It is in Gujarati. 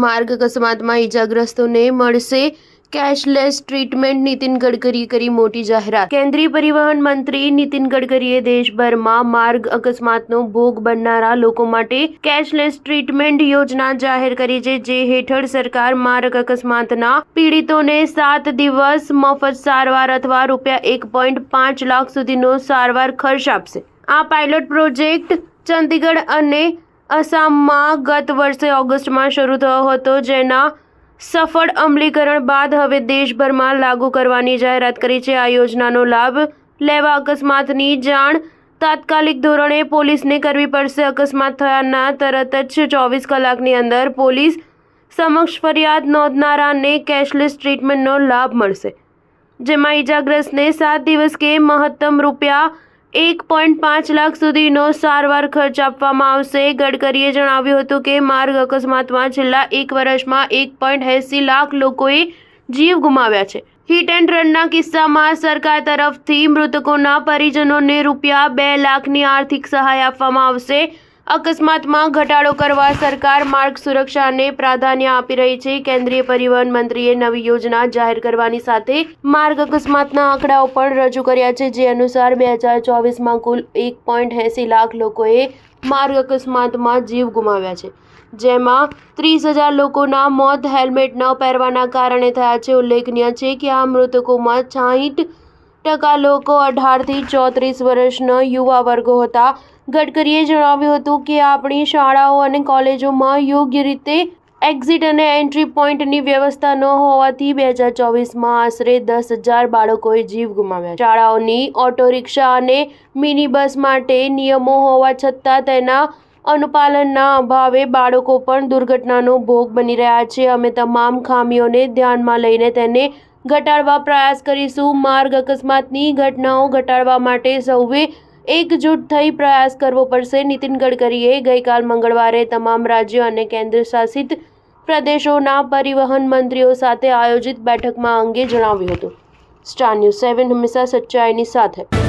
માર્ગ અકસ્માતમાં ઈજાગ્રસ્તોને મળશે કેશલેસ ટ્રીટમેન્ટ, નીતિન ગડકરીએ કરી મોટી જાહેરાત। કેન્દ્રીય પરિવહન મંત્રી નીતિન ગડકરીએ દેશભરમાં માર્ગ અકસ્માતનો ભોગ બનનારા લોકો માટે કેશલેસ ટ્રીટમેન્ટ યોજના જાહેર કરી છે, જે હેઠળ સરકાર માર્ગ અકસ્માતના પીડિતોને 7 દિવસ મફત સારવાર અથવા ₹1.5 લાખ સુધીનો સારવાર ખર્ચ આપશે। આ પાયલોટ પ્રોજેક્ટ ચંદીગઢ અને આસામમાં ગત વર્ષે ઓગસ્ટમાં શરૂ થયો હતો, જેના સફળ અમલીકરણ બાદ હવે દેશભરમાં લાગુ કરવાની જાહેરાત કરી છે। આ યોજનાનો લાભ લેવા અકસ્માતની જાણ તાત્કાલિક ધોરણે પોલીસને કરવી પડશે। અકસ્માત થયાના તરત જ 24 કલાકની અંદર પોલીસ સમક્ષ ફરિયાદ નોંધનારાને કેશલેસ ટ્રીટમેન્ટનો લાભ મળશે, જેમાં ઈજાગ્રસ્તને 7 દિવસ કે મહત્તમ ₹1.5 લાખ સુધીનો સારવાર ખર્ચ આપવામાં આવશે। ગડકરીએ જણાવ્યું હતું કે માર્ગ અકસ્માતમાં છેલ્લા 1 વર્ષમાં 1.80 લાખ લોકોએ જીવ ગુમાવ્યા છે। હિટ એન્ડ રનના કિસ્સામાં સરકાર તરફથી મૃતકોના પરિજનોને ₹2 લાખની આર્થિક સહાય આપવામાં આવશે। અકસ્માતમાં ઘટાડો કરવા સરકાર માર્ગ સુરક્ષાને પ્રાધાન્ય આપી રહી છે। કેન્દ્રીય પરિવહન મંત્રીએ નવી યોજના જાહેર કરવાની સાથે માર્ગ અકસ્માતના આંકડાઓ પણ રજૂ કર્યા છે, જે અનુસાર 2024માં કુલ 1.80 લાખ લોકોએ માર્ગ અકસ્માતમાં જીવ ગુમાવ્યા છે, જેમાં 30,000 લોકોના મોત હેલ્મેટ ન પહેરવાના કારણે થયા છે। ઉલ્લેખનીય છે કે આ મૃતકોમાં 60% લોકો 18થી 34 વર્ષના યુવા વર્ગો હતા। ગડકરીએ જણાવ્યું હતું કે આપણી શાળાઓ અને કોલેજોમાં યોગ્ય રીતે એક્ઝિટ અને એન્ટ્રી પોઈન્ટની વ્યવસ્થા ન હોવાથી 2024માં આશરે 10,000 બાળકોએ જીવ ગુમાવ્યા છે। શાળાઓની ઓટો રિક્ષા અને મિની બસ માટે નિયમો હોવા છતાં તેના અનુપાલનના અભાવે બાળકો પણ દુર્ઘટનાનો ભોગ બની રહ્યા છે। અમે તમામ ખામીઓને ધ્યાનમાં લઈને તેને ઘટાડવા પ્રયાસ કરીશું। માર્ગ અકસ્માતની ઘટનાઓ ઘટાડવા માટે સૌએ એકજૂટ થઈ પ્રયાસ કરવો પડશે। નીતિન ગડકરીએ ગઈકાલ મંગળવારે તમામ રાજ્યો અને કેન્દ્ર શાસિત પ્રદેશોના પરિવહન મંત્રીઓ સાથે આયોજિત બેઠકમાં અંગે જણાવ્યું હતું। સ્ટાર ન્યૂઝ 7 હંમેશા સચ્ચાઈની સાથે।